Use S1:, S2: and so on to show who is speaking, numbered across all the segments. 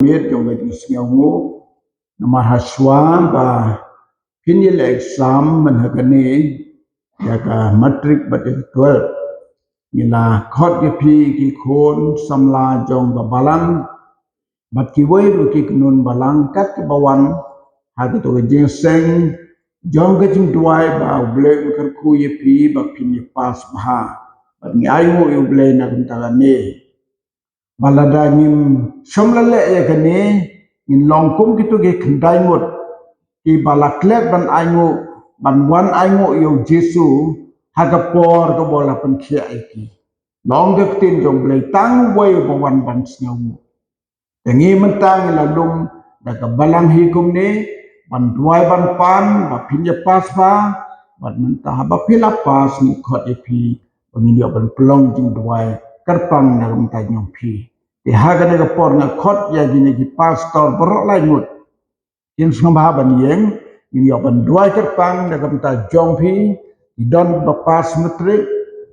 S1: miết trong cái nghèo ngô mà hạt xóa và phiên nhiêu exam mình hay cái này ya ka matric but 12 như là khót cái phi cái khôn samla trong cái balang but cái way rồi cái nun balang cắt cái bawan hay cái tôi cái ginseng trong cái chim đuôi và blame cái khu cái phi và phi cái pass bah but ngay ngô yêu blame na cũng ta này balada nim somla le ya cái này in long kum cái tôi cái kendai một cái balaklet ban aingo ban wan aingo yo Jesu hagapor ko bola pan khia iki long de tin jong blai tang way bo wan ban snow tengi mentang la lum da ka balang hi kum ni ban duai ban pan ba pinja pas ba ban mentah ba pila pas ni khot pi bangi ban plong jing duai karpang na rum ta nyong pi ti haga de ka por na khot ya gini ki pastor borok lai mut in sambha ban yeng ni ban duai karpang na rum ta jong pi don bapas metrik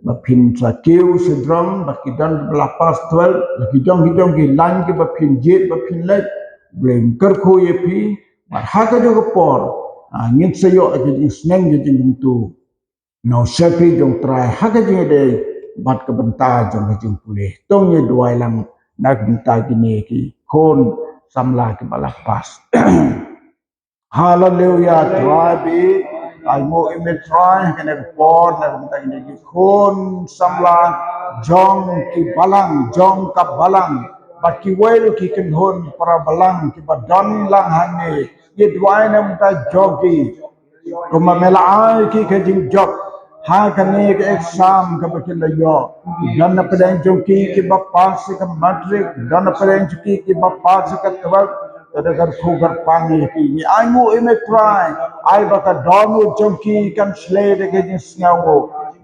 S1: bapin sakiu sedrong bakidan belapas 12 lakidong hidong ki lan ki bapin jet bapin lek bleng kerko yepi haga jo por ngin sayo ki sneng ki tu no sepi jong trai haga ji de bat ke benta jong ki pulih tong ye duai lang nak benta gini ki kon samla ki balapas hallelujah tribe ai mo ime try kene por na kumta ini ki khon samla jong ki balang jong ka balang but ki wel ki ken hon para balang ki badan lang hane ye dwai na mta jogi kuma mela ai ki ke jing jog ha kane ke exam ka bakin la yo dan na pedang jogi ki ba pass ka matric dan na pedang jogi ki ba pass ka 12 Tadagar sugar pangi ki ni aimu ime try ai baka donu jongki kan slay de ke sngawo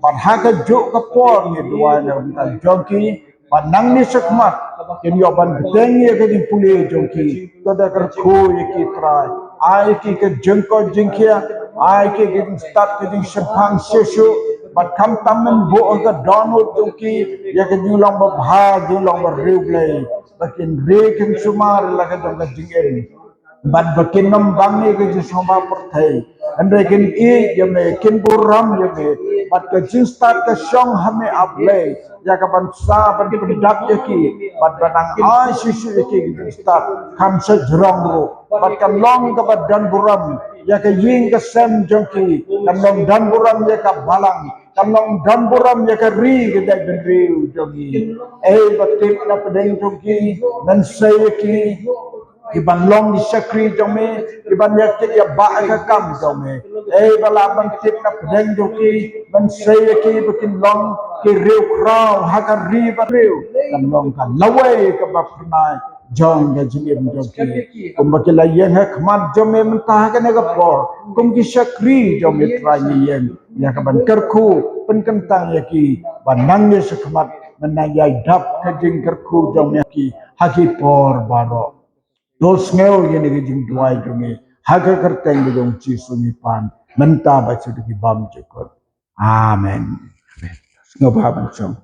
S1: ban haga jo ka por ni dua na ta jongki ban nang ni sakmat ken yo ban bedeng ye ke puli jongki tadagar khu ye ki try ai ki ke jengko jengkia ai ki ke start ke sepang sesu ban kam tamen bo ka donu jongki ye ke julong ba bha julong ba replay bakin rekin sumar laga dong jingen bad bakin nom bangi ke jisoma perthai and rekin e yame kin buram yame bad ke jin start ke song hame aplay ya ka ban sa ban pedak yaki bad banang ai sisu yaki jin start kam se jrong ro bad kan long ke bad dan buram ya ke ying ke sem jongki kan long dan buram ya ka balang Kalong dan buram ya kari kita beriu jogi. Batik na pedeng jogi dan saya ki iban long di sakri jogi iban ya ki ya ba ka kam jogi. Balaban tip na pedeng jogi dan saya ki bikin long ki riu krau hakari beriu dan long kan lawai ke bapnai jong ga jingim jogi kumbakila yen ha khmat jome mentah ka ne ga por kum ki sakri jome trani yen ya ka ban kerku pen kentang ya ki banang ye sekhmat menang ya dap ka jing kerku jome ki haki por baro dos ngeu ye ne ga jing duai jome haga kerteng de jong chi sumi pan mentah ba chu ki bam jekot amen ngobha ban chong